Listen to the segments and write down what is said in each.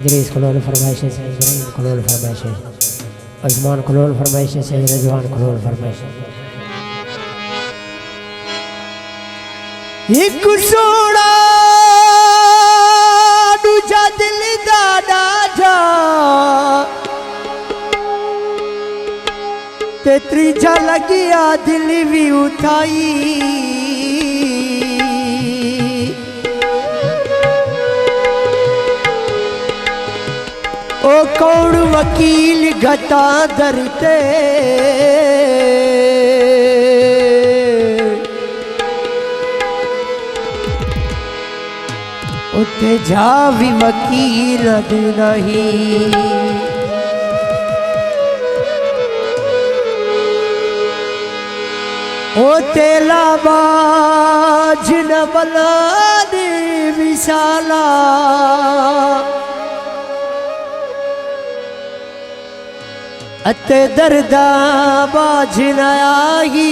इदरीस कलोल फरमाइश से इब्राहिम कलोल फरमाइश से उस्मान कलोल फरमाइश से रिजवान कलोल फरमाइश एक सोना दूजा दिल दा डाढा ते त्रीजा लगिया दिल भी उठाई ओ कौन वकील घटा दरते उते जा भी वकील नहीं ओ तेला बाज न बला दे विशाला अते दर्दा बाज न आई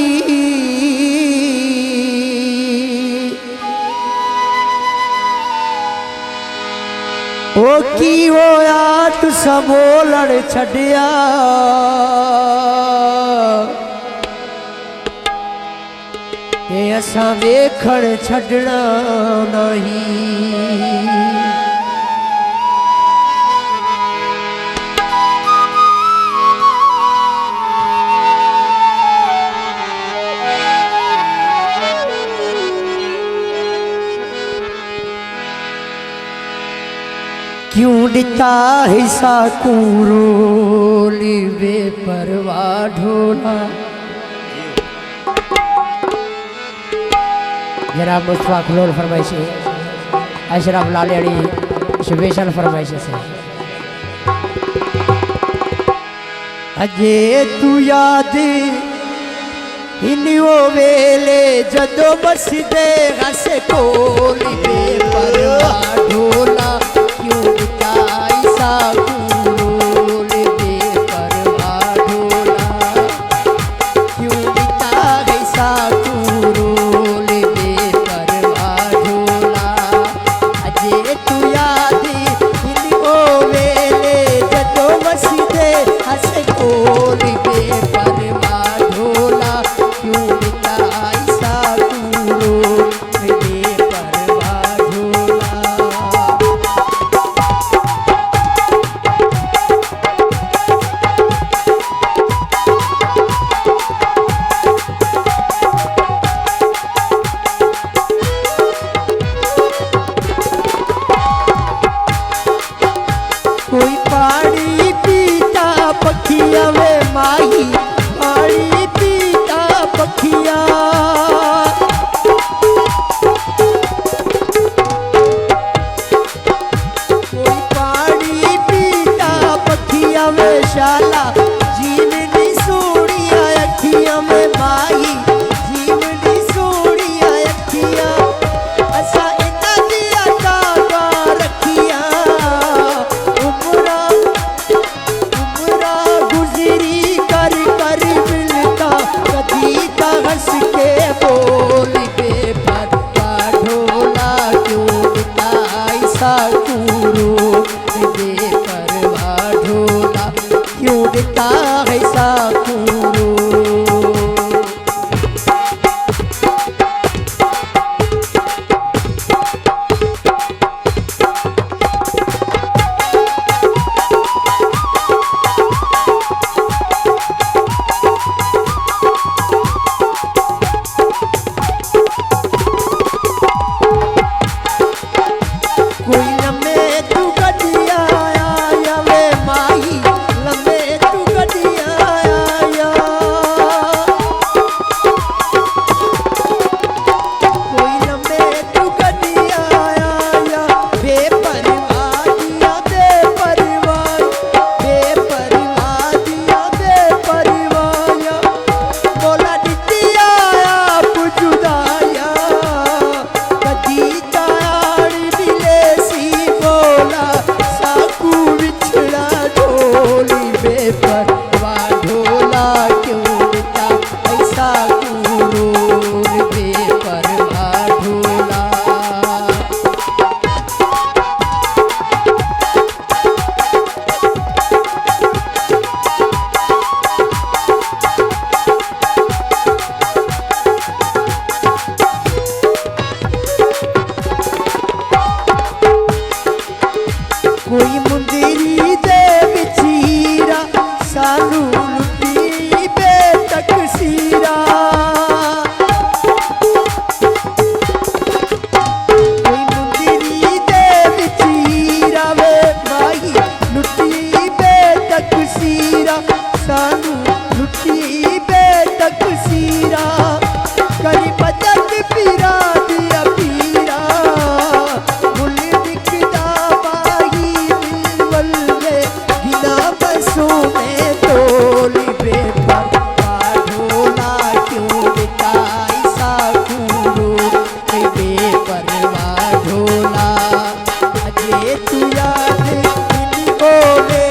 ओ की होया तुसा बोलण छड़िया के असा वेखण छड़ना नहीं क्यों दिता हिस्सा कूरोली बेपरवाह ढोला जनाब मुस्तफा कलोल फरमाइश अशरफ लालियाड़ी स्पेशल फरमाइश से अजे तू याद इनियो वेले जदो बसदे हस कोली बेपरवाह ढोला कोई पानी पीता पखिया वे माही पानी पीता पखिया कोई पानी पीता पखिया वे शाला जीवनी सोनिया अखिया में माही जीवनी सोनिया अखिया असा इना दिया तागा रखिया हंस के बोल बेपरवाह ढोला क्यों ऐसा कूरो बेपरवाह ढोला क्यों कोई मुंदरी दे विचीरा सानू लुटी बेतकसीरा कोई मुंदरी दे विचीरा वे भाई लुटी बेतकसीरा सानू लुटी बेतकसीरा करी बदक पीरा दिया पीरा मुल दिखदा बाही दिलवल में गिना बसों में डोली बेपर ढोला क्यों बिताई साकूरो बेपरवा ढोला अजे तू याद इन बोले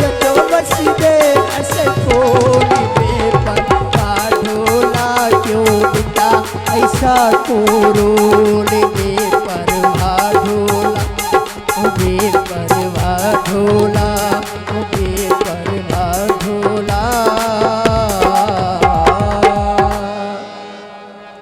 जदों बस दे असकोली बेपर ढोला क्यों बिता ऐसा कोरो